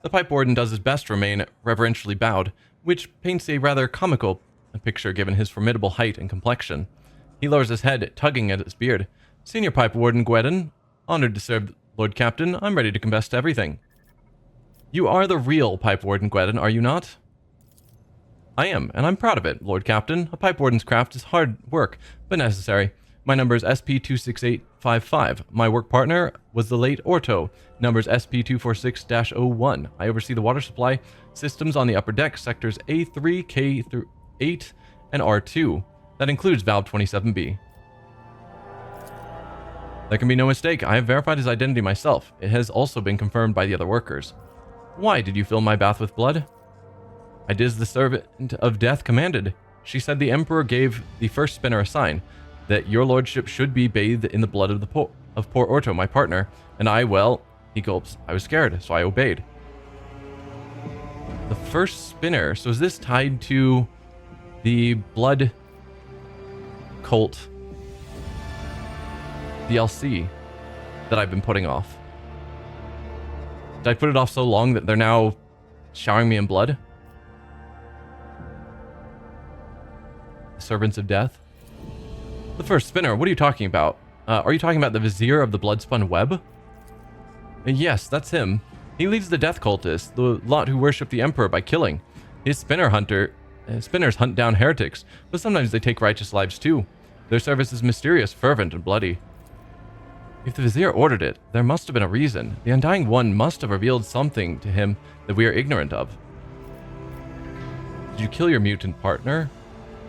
The pipe warden does his best to remain reverentially bowed, which paints a rather comical picture given his formidable height and complexion. He lowers his head, tugging at his beard. Senior pipe warden Gwedon, honored to serve Lord Captain. I'm ready to confess to everything. You are the real pipe warden Gwedon, are you not? I am, and I'm proud of it, Lord Captain. A pipe warden's craft is hard work, but necessary. My number is SP26855. My work partner was the late Orto. Numbers SP246-01. I oversee the water supply systems on the upper deck, sectors A3, K8, and R2. That includes Valve 27B. There can be no mistake. I have verified his identity myself. It has also been confirmed by the other workers. Why did you fill my bath with blood? I did as the servant of death commanded. She said the Emperor gave the first spinner a sign that your lordship should be bathed in the blood of poor Orto, my partner, and well, he gulps. I was scared, so I obeyed. The first spinner, so is this tied to the blood cult DLC that I've been putting off? Did I put it off so long that they're now showering me in blood? Servants of Death? The first spinner, what are you talking about? Are you talking about the Vizier of the Bloodspun Web? Yes, that's him. He leads the Death Cultists, the lot who worship the Emperor by killing. His spinners hunt down heretics, but sometimes they take righteous lives too. Their service is mysterious, fervent, and bloody. If the Vizier ordered it, there must have been a reason. The Undying One must have revealed something to him that we are ignorant of. Did you kill your mutant partner?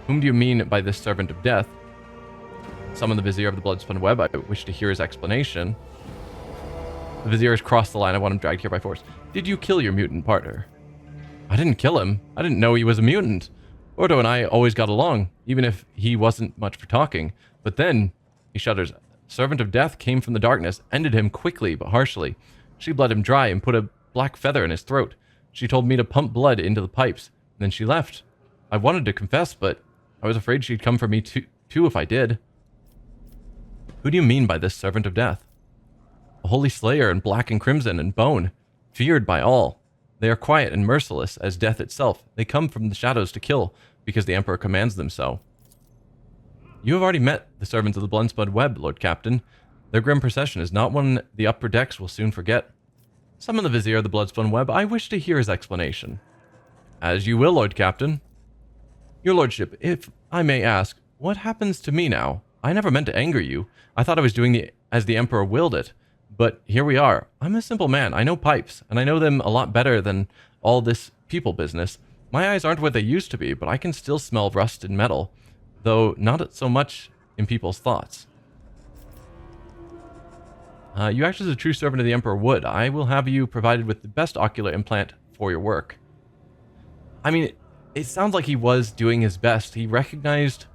Whom do you mean by this servant of death? Summon the Vizier of the Bloodspun Web. I wish to hear his explanation. The Vizier has crossed the line. I want him dragged here by force. Did you kill your mutant partner? I didn't kill him. I didn't know he was a mutant. Ordo and I always got along, even if he wasn't much for talking. But then, he shudders. Servant of Death came from the darkness, ended him quickly but harshly. She bled him dry and put a black feather in his throat. She told me to pump blood into the pipes. Then she left. I wanted to confess, but I was afraid she'd come for me too if I did. Who do you mean by this servant of death? A holy slayer in black and crimson and bone, feared by all. They are quiet and merciless as death itself. They come from the shadows to kill, because the Emperor commands them so. You have already met the servants of the Bloodspun Web, Lord Captain. Their grim procession is not one the upper decks will soon forget. Summon the Vizier of the Bloodspun Web. I wish to hear his explanation. As you will, Lord Captain. Your Lordship, if I may ask, what happens to me now? I never meant to anger you. I thought I was doing as the Emperor willed it. But here we are. I'm a simple man. I know pipes, and I know them a lot better than all this people business. My eyes aren't what they used to be, but I can still smell rust and metal, though not so much in people's thoughts. You act as a true servant of the Emperor would. I will have you provided with the best ocular implant for your work. I mean, it sounds like he was doing his best. He recognized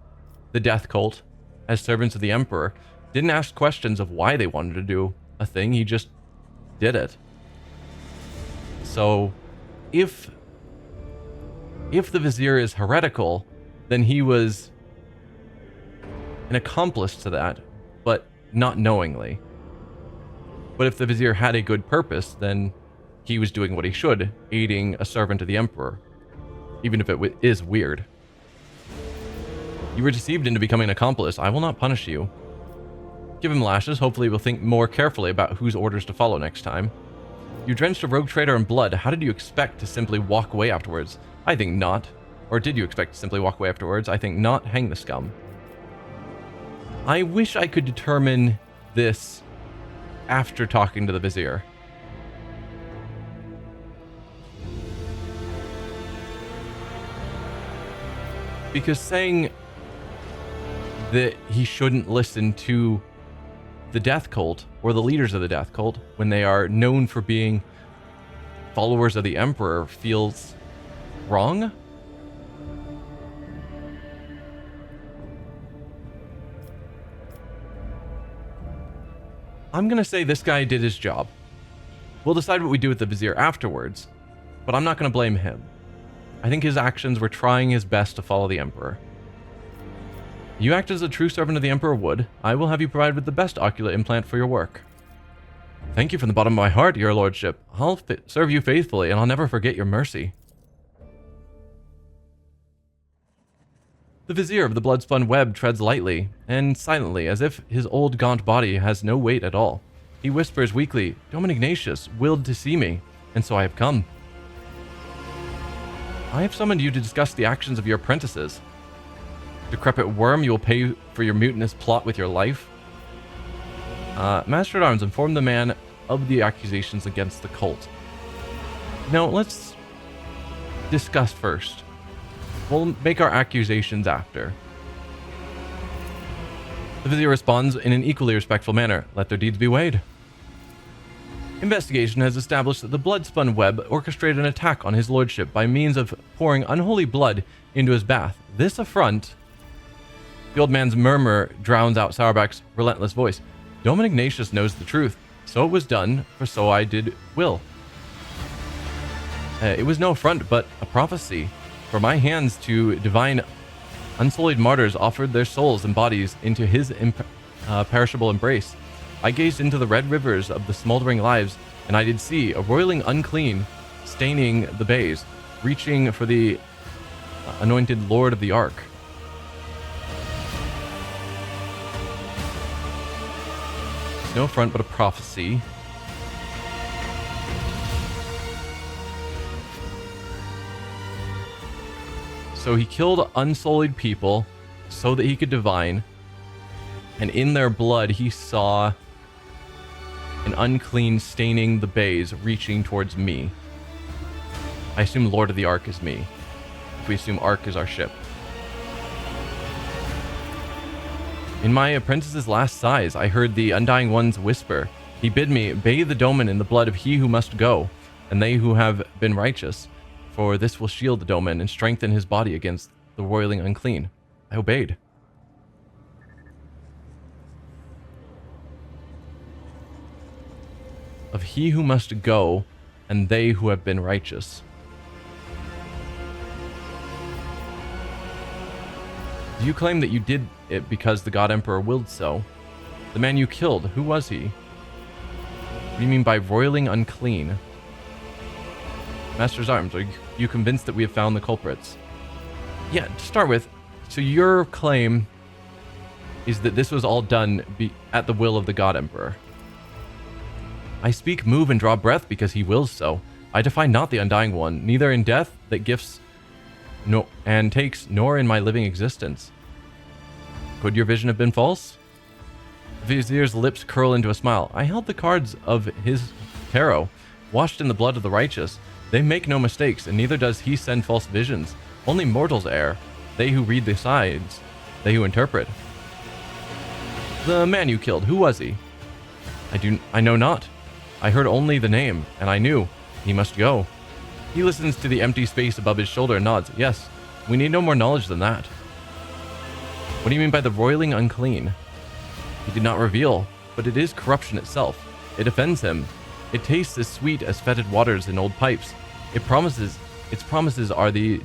the Death Cult as servants of the Emperor, didn't ask questions of why they wanted to do a thing, he just did it. So, if the Vizier is heretical, then he was an accomplice to that, but not knowingly. But if the Vizier had a good purpose, then he was doing what he should, aiding a servant of the Emperor, even if it is weird. You were deceived into becoming an accomplice. I will not punish you. Give him lashes. Hopefully we'll think more carefully about whose orders to follow next time. You drenched a rogue trader in blood. How did you expect to simply walk away afterwards? I think not. Or did you expect to simply walk away afterwards? I think not. Hang the scum. I wish I could determine this after talking to the Vizier. Because saying that he shouldn't listen to the Death Cult or the leaders of the Death Cult when they are known for being followers of the Emperor feels wrong. I'm gonna say this guy did his job. We'll decide what we do with the Vizier afterwards, but I'm not gonna blame him. I think his actions were trying his best to follow the Emperor. You act as a true servant of the Emperor would. I will have you provided with the best ocular implant for your work. Thank you from the bottom of my heart, your lordship. I'll serve you faithfully, and I'll never forget your mercy. The vizier of the blood-spun web treads lightly and silently, as if his old gaunt body has no weight at all. He whispers weakly, Dom Ignatius willed to see me, and so I have come. I have summoned you to discuss the actions of your apprentices. Decrepit worm, you will pay for your mutinous plot with your life. Master-at-Arms, inform the man of the accusations against the cult. Now, let's discuss first. We'll make our accusations after. The vizier responds in an equally respectful manner. Let their deeds be weighed. Investigation has established that the blood-spun web orchestrated an attack on his lordship by means of pouring unholy blood into his bath. This affront... The old man's murmur drowns out Sauerback's relentless voice. Dom Ignatius knows the truth. So it was done, for so I did will. It was no affront, but a prophecy. For my hands to divine unsullied martyrs offered their souls and bodies into his perishable embrace. I gazed into the red rivers of the smoldering lives, and I did see a roiling unclean staining the bays, reaching for the anointed Lord of the Ark. No affront, but a prophecy. So he killed unsullied people so that he could divine, and in their blood he saw an unclean staining the bays, reaching towards me. I assume Lord of the Ark is me, if we assume Ark is our ship. In my apprentice's last sighs, I heard the Undying One's whisper. He bid me bathe the Domin in the blood of he who must go, and they who have been righteous, for this will shield the Domin and strengthen his body against the roiling unclean. I obeyed. Of he who must go, and they who have been righteous. Do you claim that you did it because the God Emperor willed so? The man you killed, who was he? What do you mean by roiling unclean? Master's Arms, are you convinced that we have found the culprits? Yeah, to start with, so your claim is that this was all done at the will of the God Emperor. I speak, move, and draw breath because he wills so. I defy not the Undying One, neither in death that gifts and takes, nor in my living existence. Could your vision have been false? The vizier's lips curl into a smile. I held the cards of his tarot, washed in the blood of the righteous. They make no mistakes, and neither does he send false visions. Only mortals err, they who read the signs, they who interpret. The man you killed, who was he? I know not. I heard only the name, and I knew he must go. He listens to the empty space above his shoulder and nods. Yes, we need no more knowledge than that. What do you mean by the roiling unclean? He did not reveal, but it is corruption itself. It offends him. It tastes as sweet as fetid waters in old pipes. Its promises are the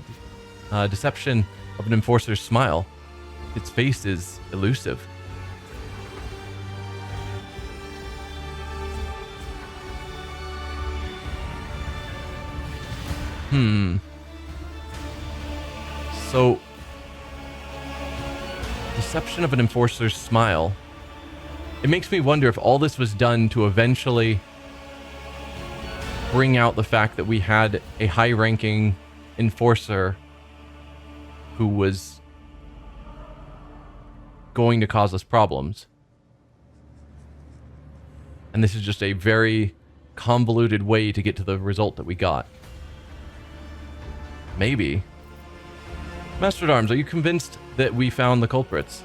deception of an enforcer's smile. Its face is elusive. So, deception of an enforcer's smile. It makes me wonder if all this was done to eventually bring out the fact that we had a high-ranking enforcer who was going to cause us problems. And this is just a very convoluted way to get to the result that we got. Maybe. Master-at-Arms, are you convinced that we found the culprits?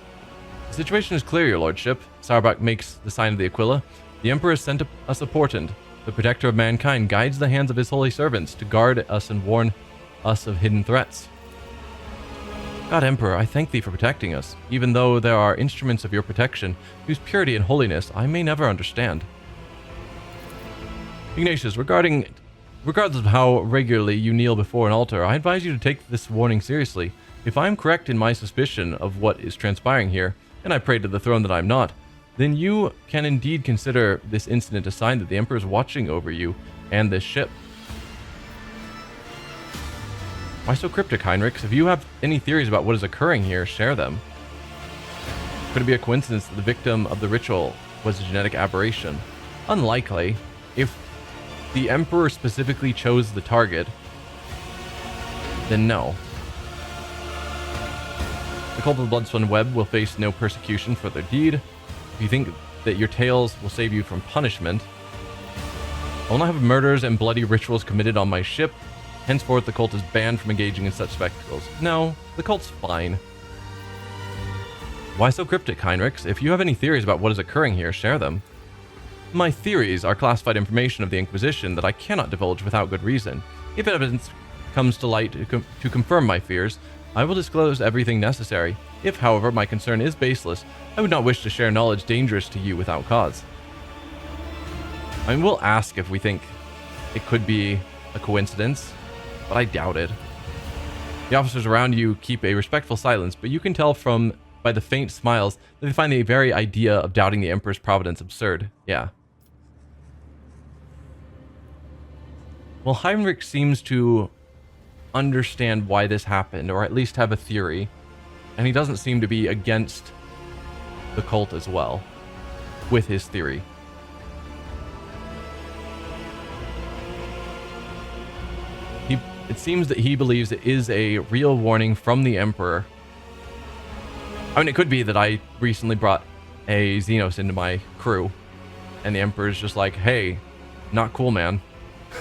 The situation is clear, your lordship. Sauerback makes the sign of the Aquila. The Emperor has sent us a portent. The protector of mankind guides the hands of his holy servants to guard us and warn us of hidden threats. God Emperor, I thank thee for protecting us, even though there are instruments of your protection whose purity and holiness I may never understand. Ignatius, regardless of how regularly you kneel before an altar, I advise you to take this warning seriously. If I am correct in my suspicion of what is transpiring here, and I pray to the throne that I am not, then you can indeed consider this incident a sign that the Emperor is watching over you and this ship. Why so cryptic, Heinrich? If you have any theories about what is occurring here, share them. Could it be a coincidence that the victim of the ritual was a genetic aberration? Unlikely. If the Emperor specifically chose the target, then no. The cult of the Bloodspun Web will face no persecution for their deed. If you think that your tales will save you from punishment, I will not have murders and bloody rituals committed on my ship. Henceforth, the cult is banned from engaging in such spectacles. No, the cult's fine. Why so cryptic, Heinrich? If you have any theories about what is occurring here, share them. My theories are classified information of the Inquisition that I cannot divulge without good reason. If evidence comes to light to confirm my fears, I will disclose everything necessary. If, however, my concern is baseless, I would not wish to share knowledge dangerous to you without cause. I mean, we'll ask if we think it could be a coincidence, but I doubt it. The officers around you keep a respectful silence, but you can tell by the faint smiles that they find the very idea of doubting the Emperor's providence absurd. Yeah. Well, Heinrich seems to understand why this happened, or at least have a theory, and he doesn't seem to be against the cult as well with his theory. It seems that he believes it is a real warning from the Emperor. I mean, it could be that I recently brought a xenos into my crew, and the Emperor's just like, hey, not cool, man.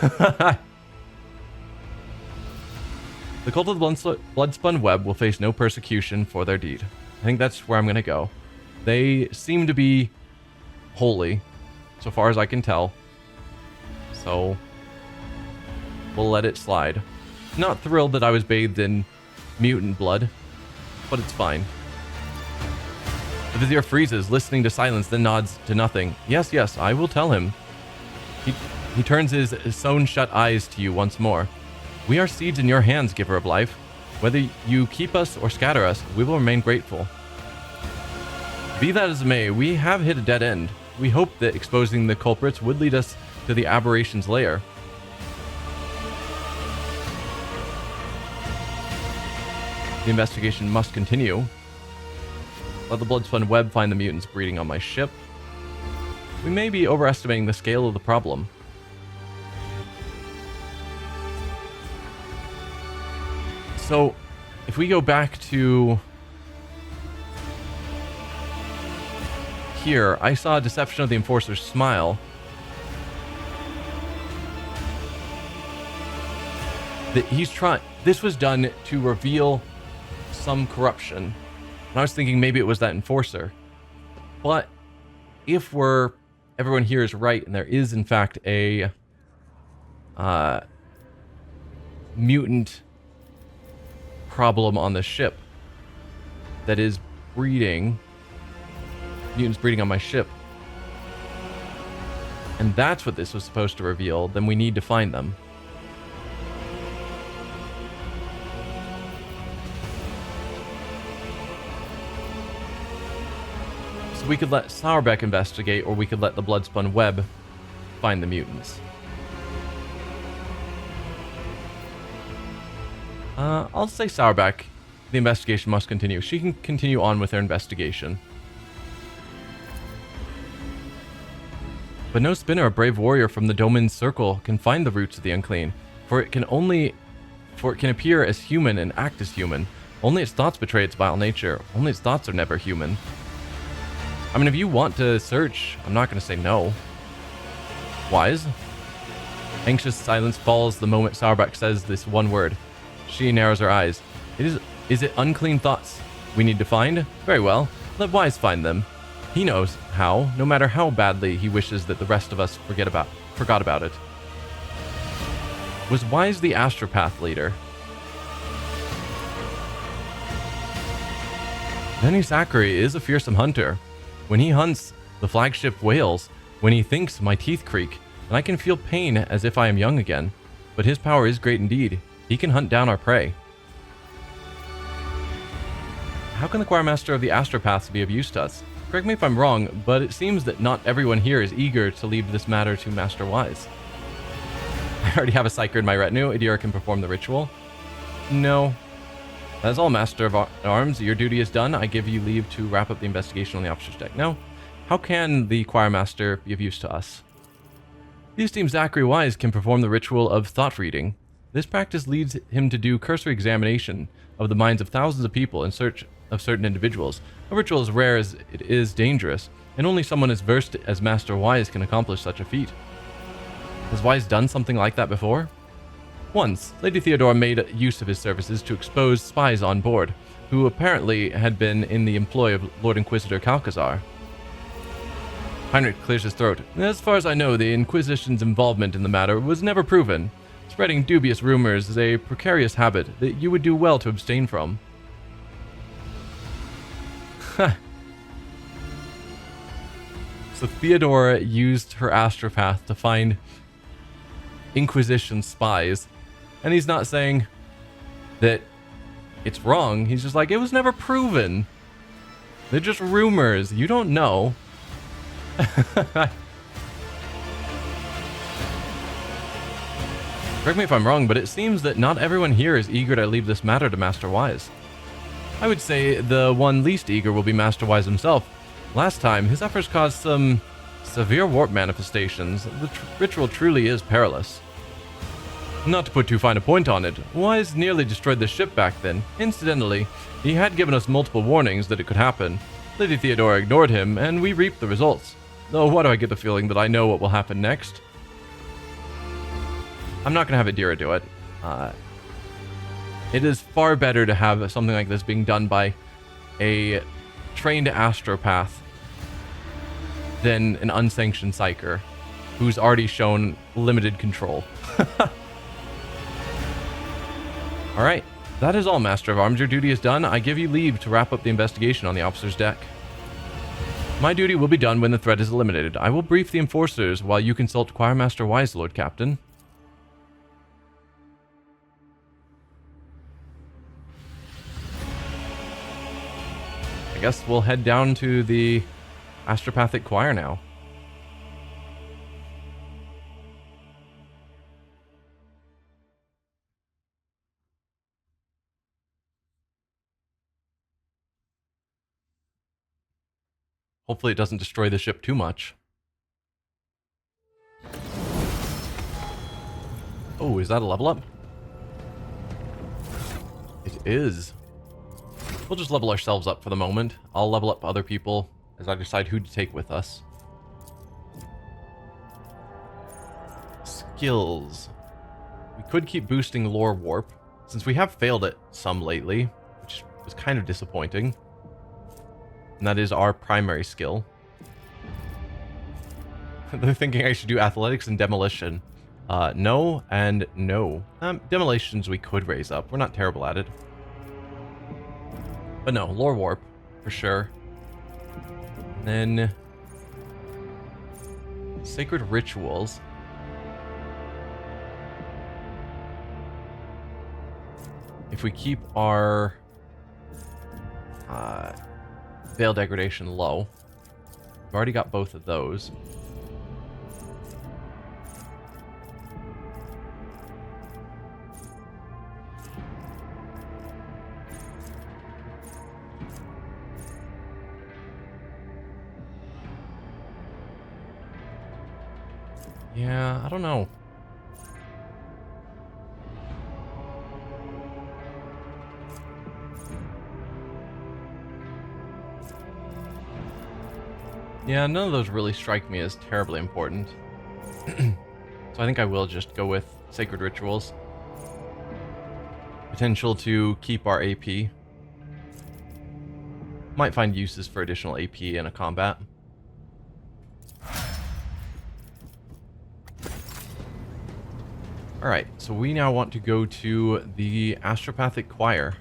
The cult of the Bloodspun Web will face no persecution for their deed. I think that's where I'm going to go. They seem to be holy, so far as I can tell. So, we'll let it slide. Not thrilled that I was bathed in mutant blood, but it's fine. The Vizier freezes, listening to silence, then nods to nothing. Yes, yes, I will tell him. He turns his sewn-shut eyes to you once more. We are seeds in your hands, Giver of Life. Whether you keep us or scatter us, we will remain grateful. Be that as it may, we have hit a dead end. We hope that exposing the culprits would lead us to the aberration's lair. The investigation must continue. Let the Bloodspun Web find the mutants breeding on my ship. We may be overestimating the scale of the problem. So, if we go back to here, I saw a deception of the Enforcer's smile. That he's trying. This was done to reveal some corruption. And I was thinking maybe it was that Enforcer. But if everyone here is right, and there is in fact a mutant problem on the ship that is breeding, mutants breeding on my ship, and that's what this was supposed to reveal, then we need to find them. So we could let Sauerbeck investigate, or we could let the Bloodspun Web find the mutants. I'll say Sauerbeck. The investigation must continue. She can continue on with her investigation. But no spinner or brave warrior from the Domin's circle can find the roots of the unclean, for it can appear as human and act as human. Only its thoughts betray its vile nature. Only its thoughts are never human. I mean, if you want to search, I'm not going to say no. Wise? Anxious silence falls the moment Sauerbeck says this one word. She narrows her eyes. Is it unclean thoughts we need to find? Very well. Let Wise find them. He knows how, no matter how badly he wishes that the rest of us forgot about it. Was Wise the astropath leader? Benny Zachary is a fearsome hunter. When he hunts, the flagship wails. When he thinks, my teeth creak, and I can feel pain as if I am young again. But his power is great indeed. He can hunt down our prey. How can the choirmaster of the astropaths be of use to us? Correct me if I'm wrong, but it seems that not everyone here is eager to leave this matter to Master Wise. I already have a psyker in my retinue. Idira can perform the ritual. No. That is all, Master of Arms. Your duty is done. I give you leave to wrap up the investigation on the officer's deck. Now, how can the choir master be of use to us? The esteemed Zachary Wise can perform the ritual of thought reading. This practice leads him to do cursory examination of the minds of thousands of people in search of certain individuals. A ritual as rare as it is dangerous, and only someone as versed as Master Wise can accomplish such a feat. Has Wise done something like that before? Once, Lady Theodora made use of his services to expose spies on board, who apparently had been in the employ of Lord Inquisitor Calcazar. Heinrich clears his throat. As far as I know, the Inquisition's involvement in the matter was never proven. Spreading dubious rumors is a precarious habit that you would do well to abstain from. So Theodora used her astropath to find Inquisition spies, and he's not saying that it's wrong. He's just like, it was never proven. They're just rumors. You don't know. Correct me if I'm wrong, but it seems that not everyone here is eager to leave this matter to Master Wise. I would say the one least eager will be Master Wise himself. Last time, his efforts caused some severe warp manifestations. The ritual truly is perilous. Not to put too fine a point on it, Wise nearly destroyed the ship back then. Incidentally, he had given us multiple warnings that it could happen. Lady Theodora ignored him, and we reaped the results. Though, why do I get the feeling that I know what will happen next? I'm not going to have Idira do it. It is far better to have something like this being done by a trained astropath than an unsanctioned psyker who's already shown limited control. Alright, that is all, Master of Arms. Your duty is done. I give you leave to wrap up the investigation on the officer's deck. My duty will be done when the threat is eliminated. I will brief the enforcers while you consult Choirmaster Wise, Lord Captain. I guess we'll head down to the Astropathic Choir now. Hopefully it doesn't destroy the ship too much. Oh, is that a level up? It is. We'll just level ourselves up for the moment. I'll level up other people as I decide who to take with us. Skills. We could keep boosting lore warp, since we have failed it some lately, which was kind of disappointing. And that is our primary skill. They're thinking I should do athletics and demolition. No and no. Demolitions we could raise up. We're not terrible at it. But no, lore warp, for sure. And then sacred rituals. If we keep our veil degradation low, we've already got both of those. Yeah, I don't know. Yeah, none of those really strike me as terribly important. So I think I will just go with sacred rituals. Potential to keep our AP. Might find uses for additional AP in a combat. Alright, so we now want to go to the Astropathic Choir.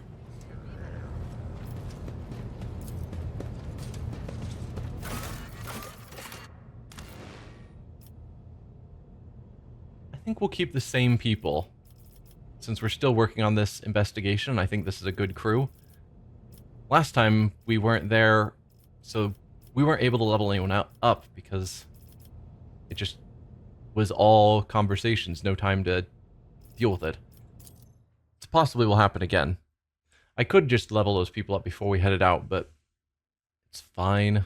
I think we'll keep the same people. Since we're still working on this investigation, I think this is a good crew. Last time we weren't there, so we weren't able to level anyone up because it just was all conversations, no time to deal with it. It's possibly will happen again. I could just level those people up before we headed out, but it's fine.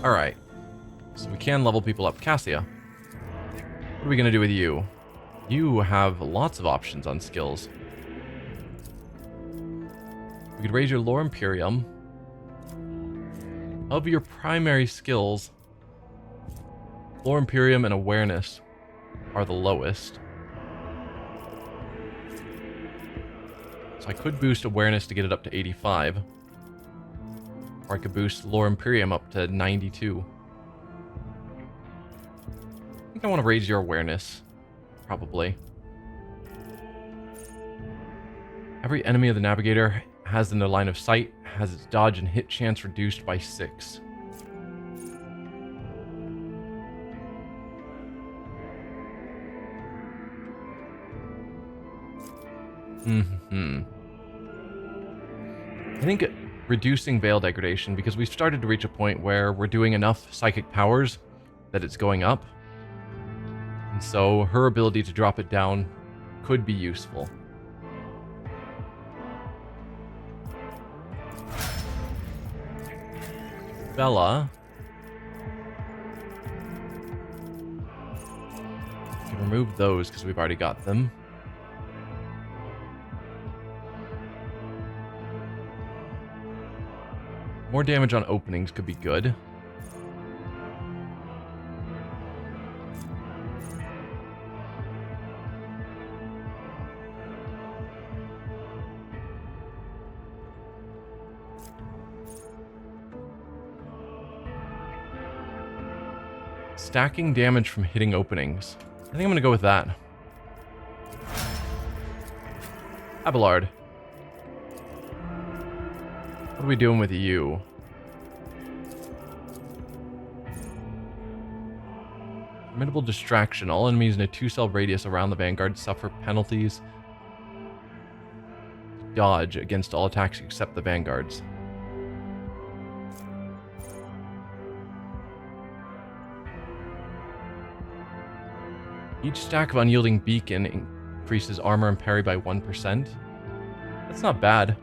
Alright. So we can level people up. Cassia, what are we going to do with you? You have lots of options on skills. We could raise your lore Imperium. Of your primary skills, lore Imperium and awareness are the lowest. So I could boost awareness to get it up to 85. Or I could boost lore Imperium up to 92. I think I want to raise your awareness. Probably. Every enemy of the Navigator has in their line of sight has its dodge and hit chance reduced by 6. I think reducing veil degradation, because we've started to reach a point where we're doing enough psychic powers that it's going up. And so her ability to drop it down could be useful. Bella. We can remove those because we've already got them. More damage on openings could be good. Stacking damage from hitting openings. I think I'm going to go with that. Abelard. What are we doing with you? Formidable distraction. All enemies in a 2-cell radius around the Vanguard suffer penalties. Dodge against all attacks except the Vanguards. Each stack of unyielding beacon increases armor and parry by 1%. That's not bad.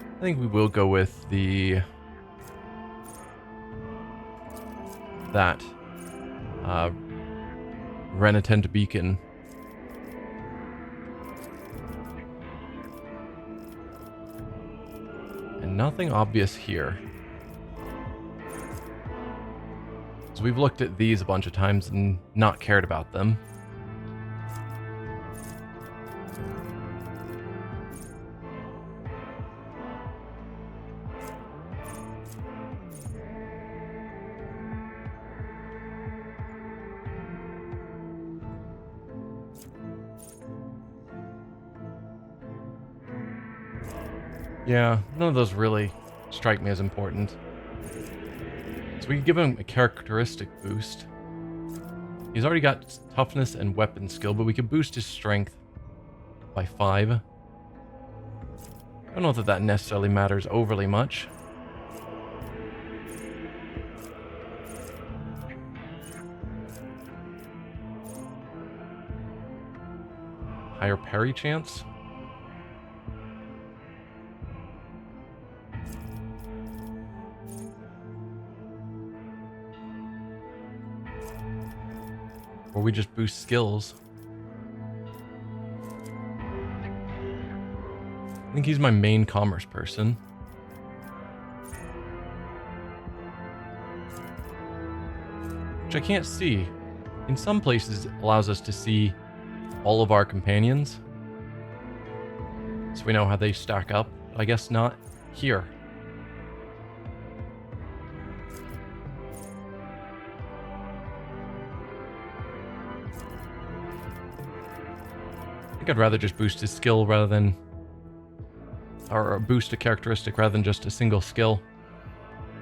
I think we will go with that Renitent beacon. And nothing obvious here. So we've looked at these a bunch of times and not cared about them. Yeah, none of those really strike me as important. So we can give him a characteristic boost. He's already got toughness and weapon skill, but we could boost his strength by 5. I don't know that that necessarily matters overly much. Higher parry chance. Or we just boost skills. I think he's my main commerce person. Which I can't see. In some places it allows us to see all of our companions. So we know how they stack up. I guess not here. I think I'd rather just boost his skill rather than... or boost a characteristic rather than just a single skill.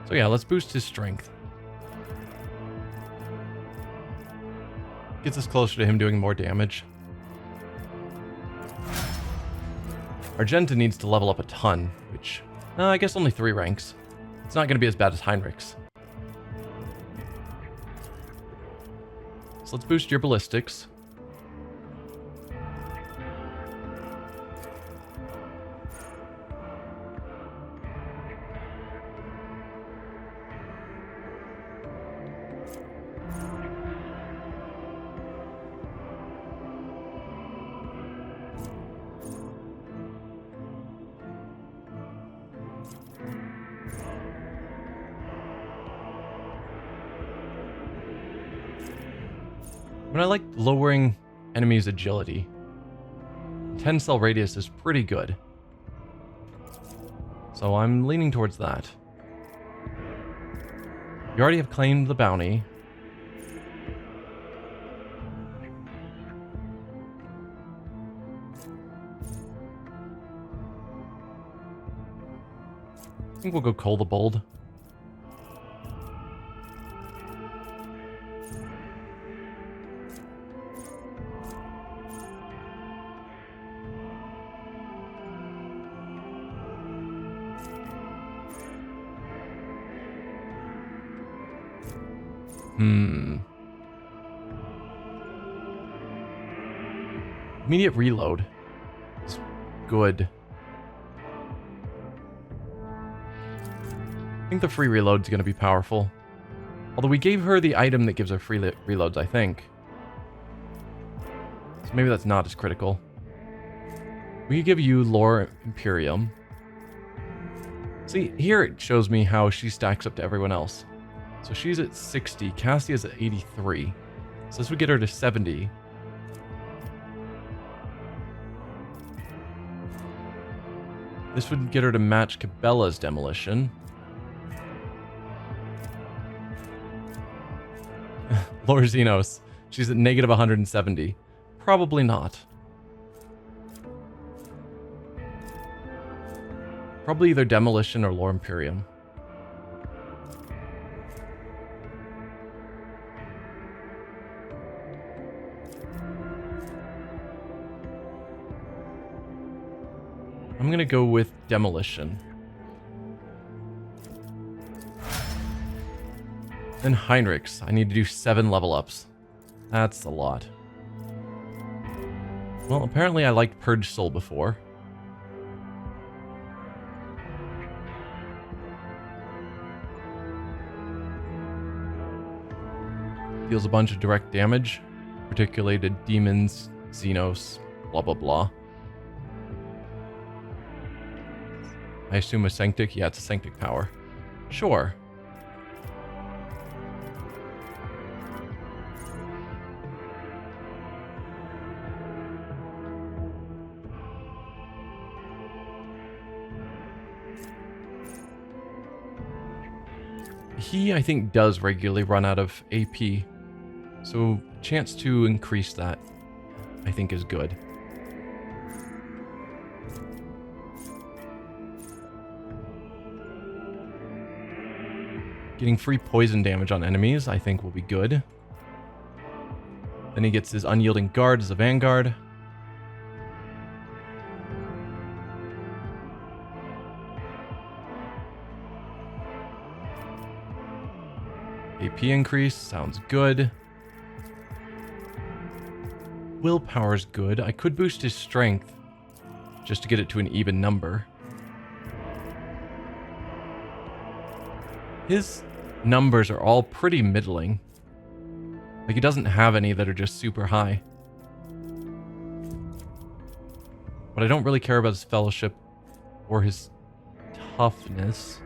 So yeah, let's boost his strength. Gets us closer to him doing more damage. Argenta needs to level up a ton, which... I guess only 3 ranks. It's not going to be as bad as Heinrich's. So let's boost your ballistics. I mean, I like lowering enemies' agility. 10 cell radius is pretty good. So I'm leaning towards that. You already have claimed the bounty. I think we'll go Cole the Bold. Immediate reload is good. I think the free reload is going to be powerful. Although we gave her the item that gives her free reloads, I think. So maybe that's not as critical. We could give you Lore Imperium. See, here it shows me how she stacks up to everyone else. So she's at 60, Cassia's at 83. So this would get her to 70. This would get her to match Cabela's demolition. Lore Xenos. She's at negative 170. Probably not. Probably either demolition or Lore Imperium. I'm gonna go with demolition. Then Heinrich's. I need to do 7 level ups. That's a lot. Well, apparently I liked Purge Soul before. Deals a bunch of direct damage. Particulated demons, xenos, blah blah blah. I assume a Sanctic? Yeah, it's a Sanctic power. Sure. He, I think, does regularly run out of AP. So, chance to increase that, I think, is good. Getting free poison damage on enemies, I think, will be good. Then he gets his Unyielding Guard as a Vanguard. AP increase, sounds good. Willpower's good. I could boost his strength just to get it to an even number. His numbers are all pretty middling. Like, he doesn't have any that are just super high. But I don't really care about his fellowship or his toughness.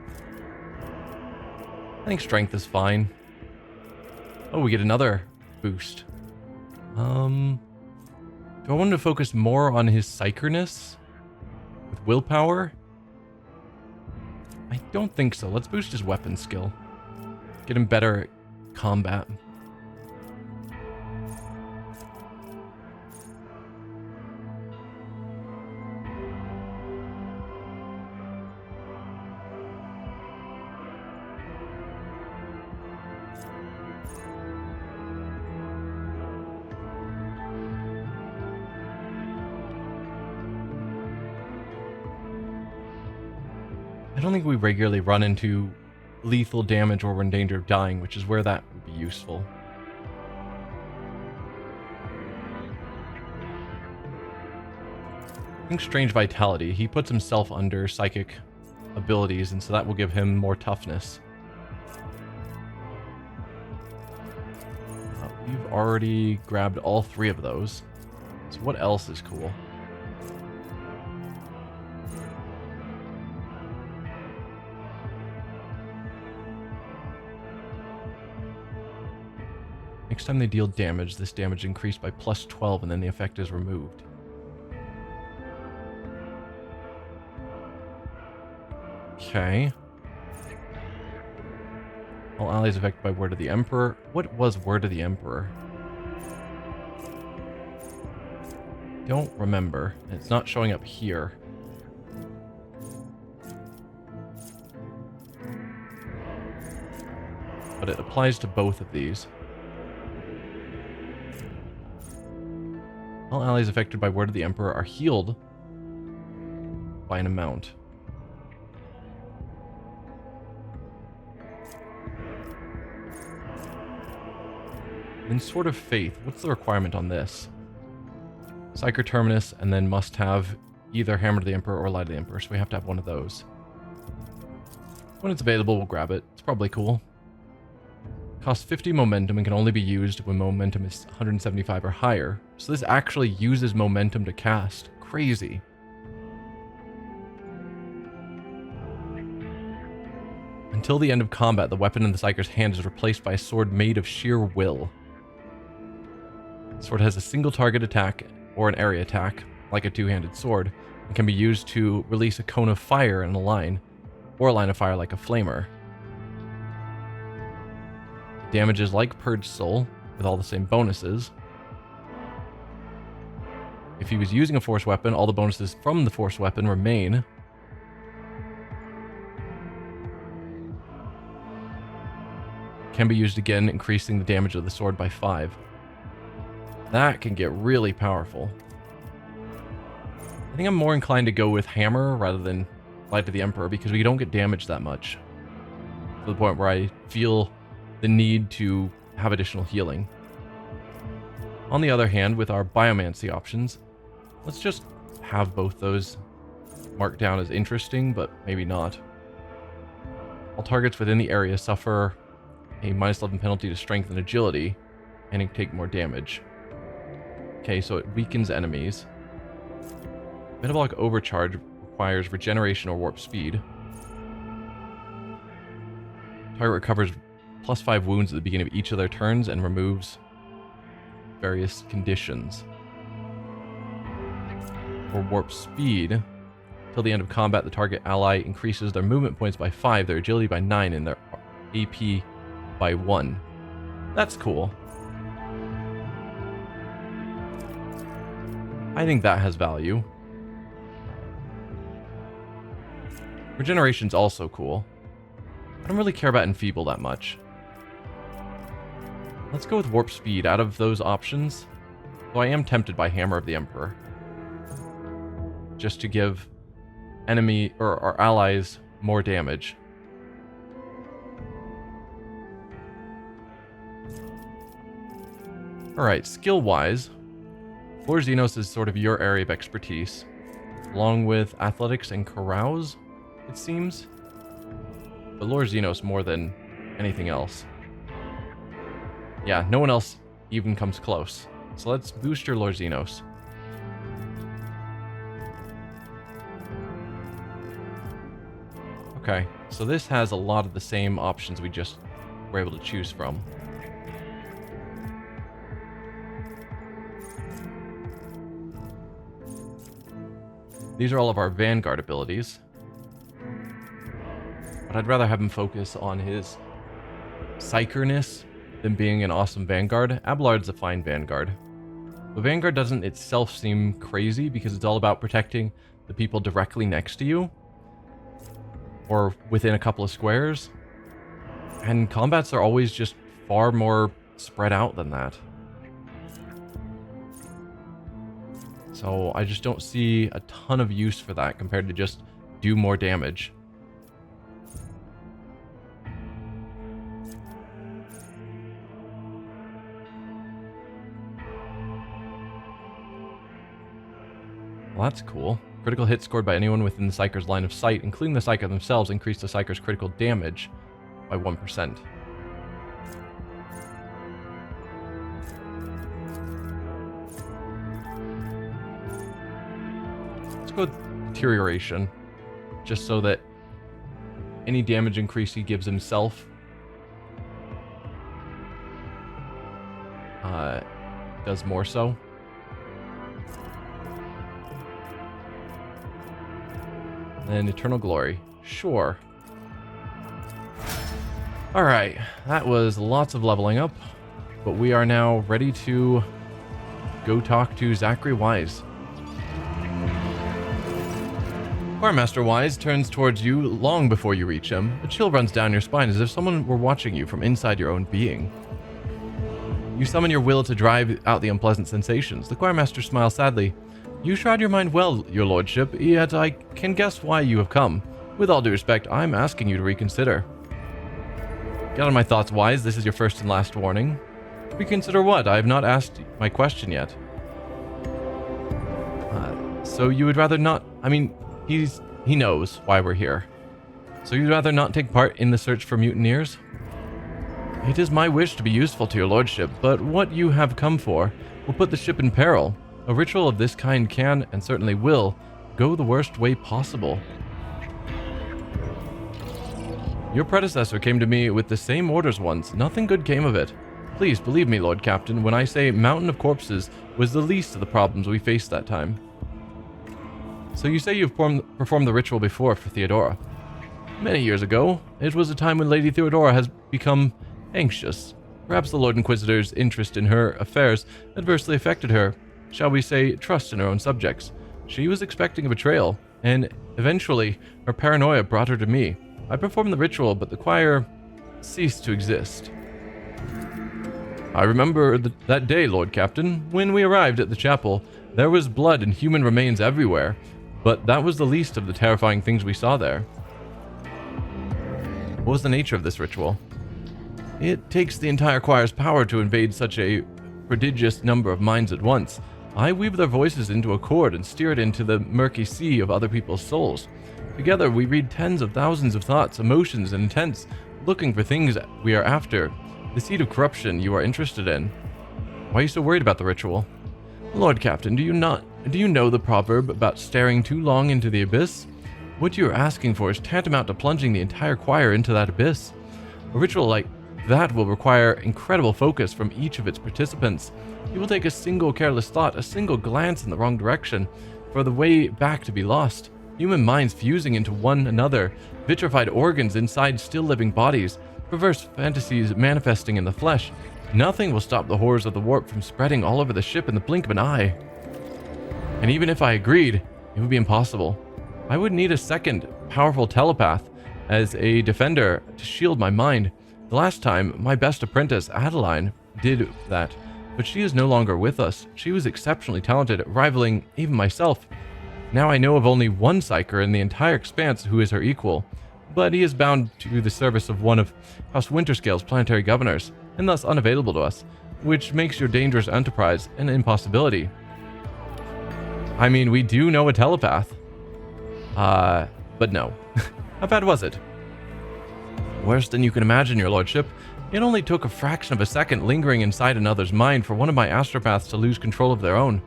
I think strength is fine. Oh, we get another boost. Do I want to focus more on his psykerness with willpower? I don't think so. Let's boost his weapon skill. Get him better at combat. I don't think we regularly run into lethal damage or we're in danger of dying, which is where that would be useful. I think Strange Vitality. He puts himself under psychic abilities, and so that will give him more toughness. We've already grabbed all 3 of those. So what else is cool? Next time they deal damage, this damage increased by plus 12 and then the effect is removed. Okay. All allies affected by Word of the Emperor. What was Word of the Emperor? Don't remember. It's not showing up here. But it applies to both of these. All allies affected by Word of the Emperor are healed by an amount. Then Sword of Faith. What's the requirement on this? Psyker Terminus, and then must have either Hammer to the Emperor or Light to the Emperor, so we have to have one of those. When it's available, we'll grab it. It's probably cool. Costs 50 momentum and can only be used when momentum is 175 or higher. So this actually uses momentum to cast. Crazy. Until the end of combat, the weapon in the Psyker's hand is replaced by a sword made of sheer will. The sword has a single target attack or an area attack, like a two-handed sword, and can be used to release a cone of fire in a line, or a line of fire like a flamer. Damage is like Purge Soul, with all the same bonuses. If he was using a force weapon, all the bonuses from the force weapon remain. Can be used again, increasing the damage of the sword by 5. That can get really powerful. I think I'm more inclined to go with Hammer rather than Light to the Emperor, because we don't get damaged that much. To the point where I feel the need to have additional healing. On the other hand, with our Biomancy options, let's just have both those marked down as interesting, but maybe not. All targets within the area suffer a -11 penalty to strength and agility, and take more damage. Okay, so it weakens enemies. Metabolic Overcharge requires regeneration or warp speed. Target recovers +5 wounds at the beginning of each of their turns and removes various conditions. For warp speed, till the end of combat, the target ally increases their movement points by 5, their agility by 9, and their AP by 1. That's cool. I think that has value. Regeneration's also cool. I don't really care about Enfeeble that much. Let's go with Warp Speed out of those options, though I am tempted by Hammer of the Emperor. Just to give enemy or our allies more damage. Alright, skill-wise, Lord Xenos is sort of your area of expertise, along with Athletics and Carouse, it seems. But Lord Xenos more than anything else. Yeah, no one else even comes close. So let's boost your Lord Xenos. Okay, so this has a lot of the same options we just were able to choose from. These are all of our Vanguard abilities. But I'd rather have him focus on his psykerness than being an awesome Vanguard. Abelard's a fine Vanguard. The Vanguard doesn't itself seem crazy because it's all about protecting the people directly next to you. Or within a couple of squares. And combats are always just far more spread out than that. So I just don't see a ton of use for that compared to just do more damage. Well, that's cool. Critical hits scored by anyone within the psyker's line of sight, including the psyker themselves, increase the psyker's critical damage by 1%. Let's go with deterioration, just so that any damage increase he gives himself does more so. And Eternal Glory. Sure. Alright, that was lots of leveling up, but we are now ready to go talk to Zachary Wise. Choirmaster Wise turns towards you long before you reach him. A chill runs down your spine as if someone were watching you from inside your own being. You summon your will to drive out the unpleasant sensations. The choirmaster smiles sadly. You shroud your mind well, your lordship, yet I can guess why you have come. With all due respect, I'm asking you to reconsider. Get out of my thoughts, Wise. This is your first and last warning. Reconsider what? I have not asked my question yet. So you would rather not... I mean, he knows why we're here. So you'd rather not take part in the search for mutineers? It is my wish to be useful to your lordship, but what you have come for will put the ship in peril. A ritual of this kind can, and certainly will, go the worst way possible. Your predecessor came to me with the same orders once. Nothing good came of it. Please believe me, Lord Captain, when I say Mountain of Corpses was the least of the problems we faced that time. So you say you've performed the ritual before for Theodora. Many years ago, it was a time when Lady Theodora has become anxious. Perhaps the Lord Inquisitor's interest in her affairs adversely affected her, shall we say, trust in her own subjects. She was expecting a betrayal, and eventually her paranoia brought her to me. I performed the ritual, but the choir ceased to exist. I remember that day, Lord Captain. When we arrived at the chapel, there was blood and human remains everywhere, but that was the least of the terrifying things we saw there. What was the nature of this ritual? It takes the entire choir's power to invade such a prodigious number of minds at once. I weave their voices into a chord and steer it into the murky sea of other people's souls. Together, we read tens of thousands of thoughts, emotions, and intents, looking for things we are after, the seed of corruption you are interested in. Why are you so worried about the ritual? Lord Captain, do you know the proverb about staring too long into the abyss? What you are asking for is tantamount to plunging the entire choir into that abyss. A ritual like that will require incredible focus from each of its participants. It will take a single careless thought, a single glance in the wrong direction, for the way back to be lost. Human minds fusing into one another, vitrified organs inside still living bodies, perverse fantasies manifesting in the flesh. Nothing will stop the horrors of the warp from spreading all over the ship in the blink of an eye. And even if I agreed, it would be impossible. I would need a second, powerful telepath as a defender to shield my mind. The last time, my best apprentice, Adeline, did that, but she is no longer with us. She was exceptionally talented, rivaling even myself. Now I know of only one psyker in the entire expanse who is her equal, but he is bound to the service of one of House Winterscale's planetary governors, and thus unavailable to us, which makes your dangerous enterprise an impossibility. I mean, we do know a telepath. But no. How bad was it? Worse than you can imagine, your lordship. It only took a fraction of a second lingering inside another's mind for one of my astropaths to lose control of their own.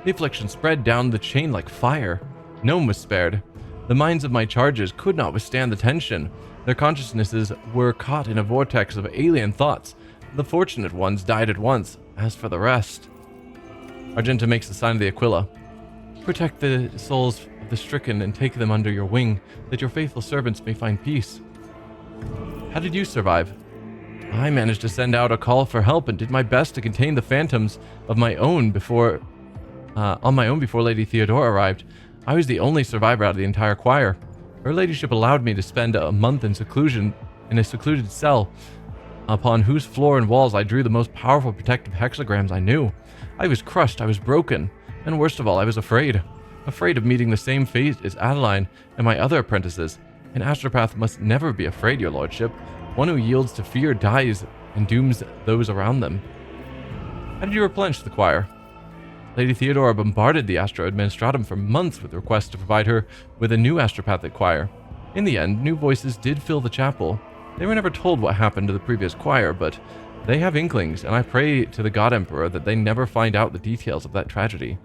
The affliction spread down the chain like fire. No one was spared. The minds of my charges could not withstand the tension. Their consciousnesses were caught in a vortex of alien thoughts. The fortunate ones died at once. As for the rest... Argenta makes the sign of the Aquila. Protect the souls of the stricken and take them under your wing, that your faithful servants may find peace. How did you survive? I managed to send out a call for help and did my best to contain the phantoms of my own before Lady Theodora arrived. I was the only survivor out of the entire choir. Her ladyship allowed me to spend a month in seclusion in a secluded cell, upon whose floor and walls I drew the most powerful protective hexagrams I knew. I was crushed, I was broken, and worst of all, I was afraid. Afraid of meeting the same fate as Adeline and my other apprentices. An astropath must never be afraid, your lordship. One who yields to fear dies and dooms those around them. How did you replenish the choir? Lady Theodora bombarded the Astro Administratum for months with requests to provide her with a new astropathic choir. In the end, new voices did fill the chapel. They were never told what happened to the previous choir, but they have inklings, and I pray to the God Emperor that they never find out the details of that tragedy.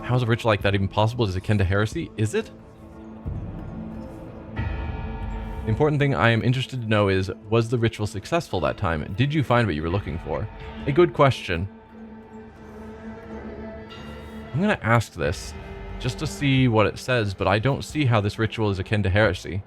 How is a ritual like that even possible? Is it akin to heresy? Is it? The important thing I am interested to know is, was the ritual successful that time? Did you find what you were looking for? A good question. I'm going to ask this just to see what it says, but I don't see how this ritual is akin to heresy.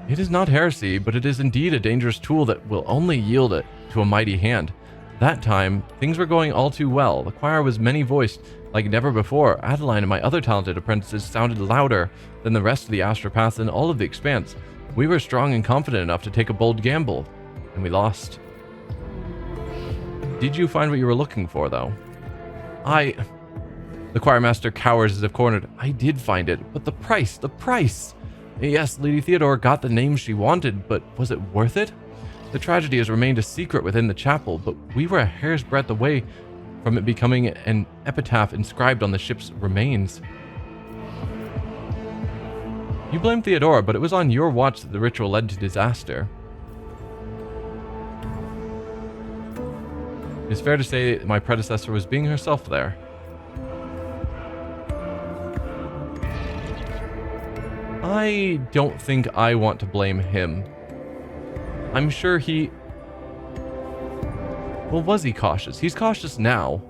It is not heresy, but it is indeed a dangerous tool that will only yield it to a mighty hand. That time, things were going all too well. The choir was many-voiced like never before. Adeline and my other talented apprentices sounded louder than the rest of the astropaths in all of the expanse. We were strong and confident enough to take a bold gamble, and we lost. Did you find what you were looking for, though? The choir master cowers as if cornered. I did find it, but the price! Yes, Lady Theodora got the name she wanted, but was it worth it? The tragedy has remained a secret within the chapel, but we were a hair's breadth away from it becoming an epitaph inscribed on the ship's remains. You blame Theodora, but it was on your watch that the ritual led to disaster. It's fair to say my predecessor was being herself there. I don't think I want to blame him. I'm sure he... Well, was he cautious? He's cautious now.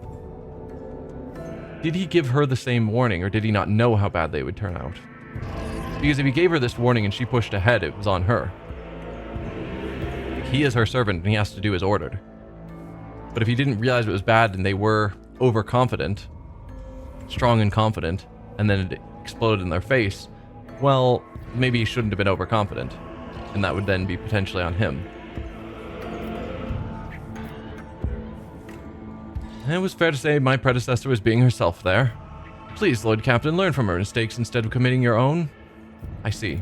Did he give her the same warning, or did he not know how bad they would turn out? Because if he gave her this warning and she pushed ahead, it was on her. He is her servant, and he has to do as ordered. But if he didn't realize it was bad and they were overconfident, strong and confident, and then it exploded in their face, well, maybe he shouldn't have been overconfident. And that would then be potentially on him. And it was fair to say my predecessor was being herself there. Please, Lord Captain, learn from her mistakes instead of committing your own. I see.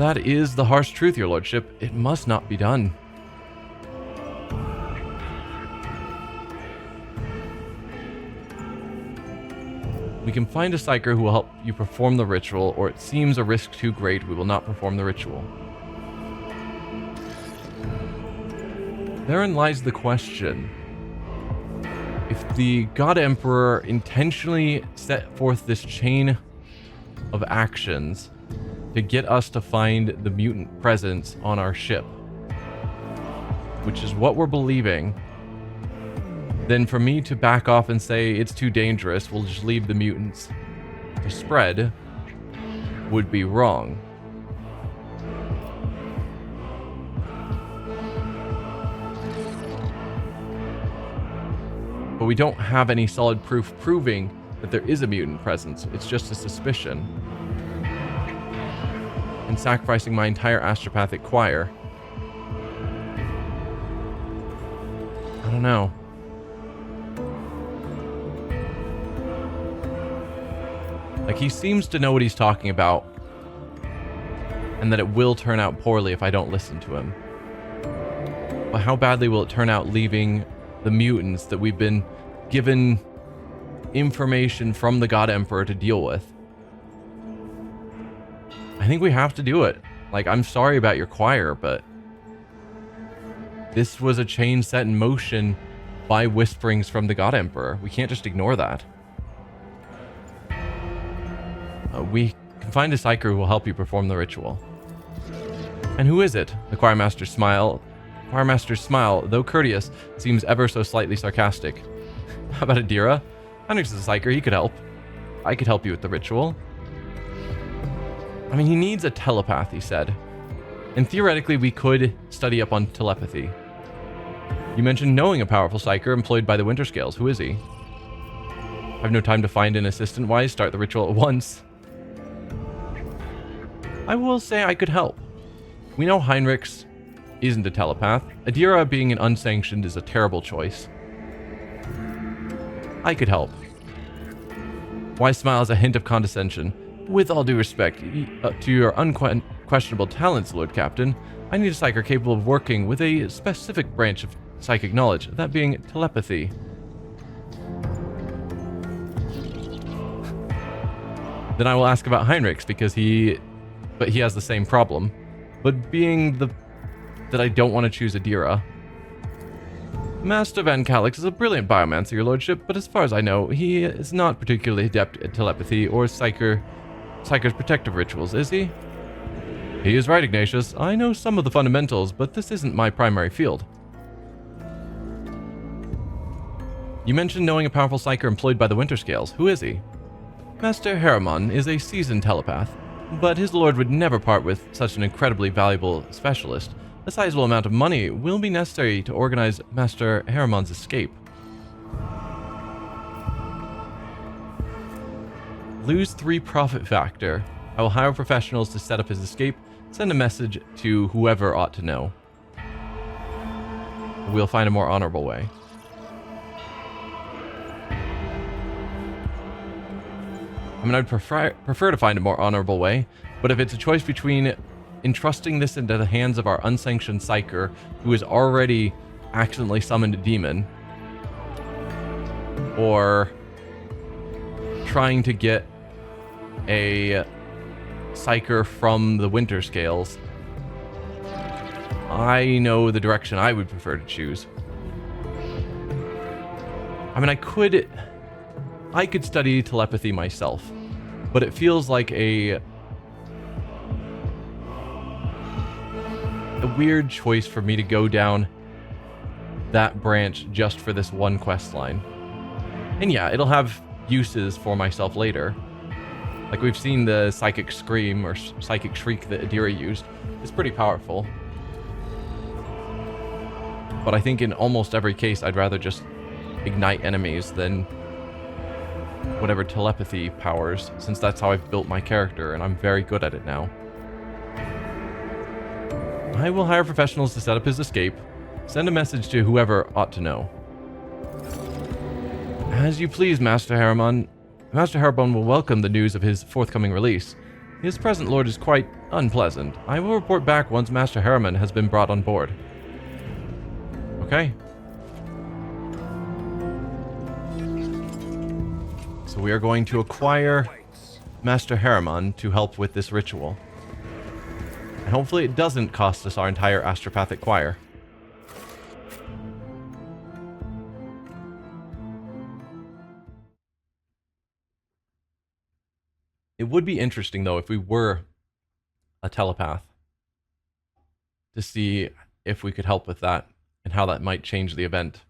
That is the harsh truth, your lordship. It must not be done. We can find a psyker who will help you perform the ritual, or it seems a risk too great, we will not perform the ritual. Therein lies the question. If the God Emperor intentionally set forth this chain of actions to get us to find the mutant presence on our ship, which is what we're believing, then for me to back off and say it's too dangerous, we'll just leave the mutants to spread, would be wrong. But we don't have any solid proof proving that there is a mutant presence. It's just a suspicion. And sacrificing my entire astropathic choir. I don't know. Like, he seems to know what he's talking about, and that it will turn out poorly if I don't listen to him. But how badly will it turn out leaving the mutants that we've been given information from the God Emperor to deal with? I think we have to do it. Like, I'm sorry about your choir, but this was a chain set in motion by whisperings from the God Emperor. We can't just ignore that. We can find a psyker who will help you perform the ritual. And who is it? The choir master's smile, though courteous, seems ever so slightly sarcastic. How about Adira? Hendrix is a psyker, he could help. I could help you with the ritual. I mean, he needs a telepath, he said. And theoretically, we could study up on telepathy. You mentioned knowing a powerful psyker employed by the Winter Scales. Who is he? I have no time to find an assistant. Why start the ritual at once? I will say I could help. We know Heinrichs isn't a telepath. Adira being an unsanctioned is a terrible choice. I could help. Wise smile is a hint of condescension. With all due respect to your questionable talents, Lord Captain. I need a psyker capable of working with a specific branch of psychic knowledge, that being telepathy. Then I will ask about Heinrich's, because he has the same problem. But being that I don't want to choose Adira. Master Van Calix is a brilliant biomancer, your lordship, but as far as I know, he is not particularly adept at telepathy or psyker's protective rituals, is he? He is right, Ignatius. I know some of the fundamentals, but this isn't my primary field. You mentioned knowing a powerful psyker employed by the Winter Scales. Who is he? Master Harriman is a seasoned telepath, but his lord would never part with such an incredibly valuable specialist. A sizable amount of money will be necessary to organize Master Harriman's escape. Lose 3 profit factor. I will hire professionals to set up his escape. Send a message to whoever ought to know. We'll find a more honorable way. I mean, I'd prefer to find a more honorable way, but if it's a choice between entrusting this into the hands of our unsanctioned psyker, who has already accidentally summoned a demon, or trying to get a psyker from the Winter Scales, I know the direction I would prefer to choose. I mean, I could study telepathy myself, but it feels like a weird choice for me to go down that branch just for this one quest line. And yeah, it'll have uses for myself later. Like we've seen the Psychic Scream or Psychic Shriek that Adira used. It's pretty powerful. But I think in almost every case, I'd rather just ignite enemies than whatever telepathy powers, since that's how I've built my character, and I'm very good at it now. I will hire professionals to set up his escape. Send a message to whoever ought to know. As you please, Master Harriman. Master Harriman will welcome the news of his forthcoming release. His present lord is quite unpleasant. I will report back once Master Harriman has been brought on board. Okay. So we are going to acquire Master Harriman to help with this ritual. And hopefully it doesn't cost us our entire astropathic choir. It would be interesting, though, if we were a telepath, to see if we could help with that and how that might change the event.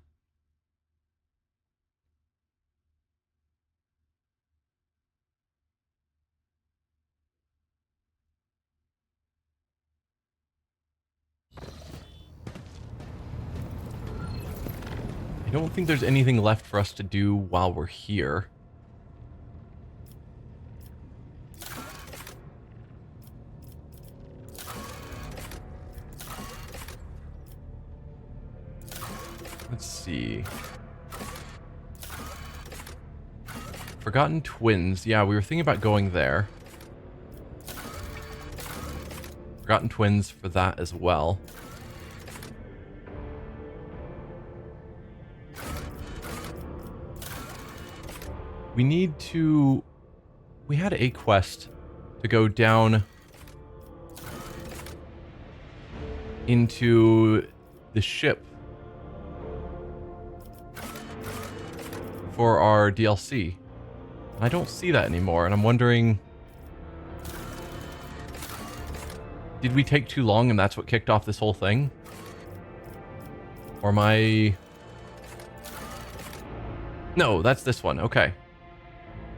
I don't think there's anything left for us to do while we're here. Let's see. Forgotten Twins. Yeah, we were thinking about going there. Forgotten Twins for that as well. We need to... We had a quest to go down into the ship for our DLC. I don't see that anymore, and I'm wondering... Did we take too long and that's what kicked off this whole thing? Or am I... No, that's this one. Okay.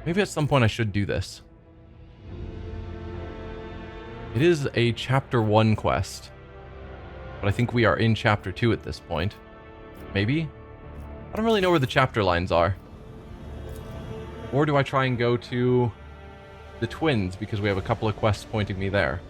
Maybe at some point I should do this. It is a Chapter 1 quest. But I think we are in Chapter 2 at this point. Maybe? I don't really know where the chapter lines are. Or do I try and go to the Twins, because we have a couple of quests pointing me there?